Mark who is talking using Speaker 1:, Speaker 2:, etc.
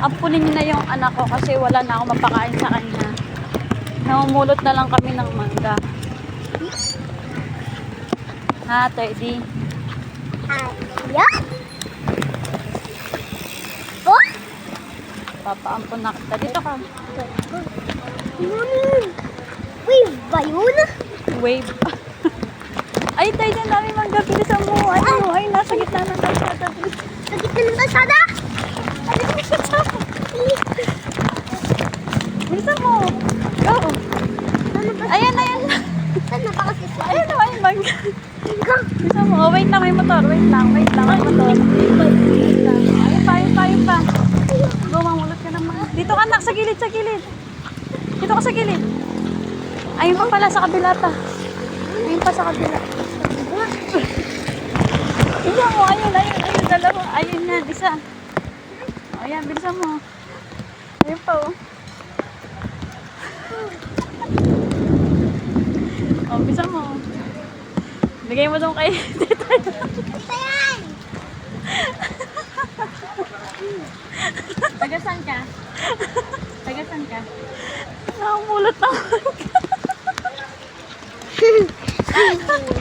Speaker 1: Ampunin niyo na yung anak ko kasi wala na ako mapakain sa kanya. Namumulot na lang kami ng mangga. Ha, Teddy?
Speaker 2: Yeah? Oh?
Speaker 1: Papaampun na kita. Dito ka.
Speaker 2: Wave ba yun?
Speaker 1: Wave. Ay, Teddy, ang dami mangga. Bilisan mo. Ay, nasa gitna ng kalsada.
Speaker 2: Sa gitna ng kalsada?
Speaker 1: Bilisan mo. Go. Ayan.
Speaker 2: Saan napakasisya?
Speaker 1: Ayan o, ay mangga. Bilisan mo. Oh, wait lang, may motor. Wait lang, may motor. Wait lang. Ayun pa. Go, mamulot ka naman. Dito ka, anak, sa gilid. Dito ka sa gilid. Ayun pa pala, sa kabila pa. Ayun pa sa kabila. Isa mo, ayun, dalawa. Ayun yan, isa. O, ayan, bilisan mo. Ayun pa, oh. O, bilisan mo. Bigay mo doon kay Tita.
Speaker 2: Ayan!
Speaker 1: Tagasan ka? Nakamulot na.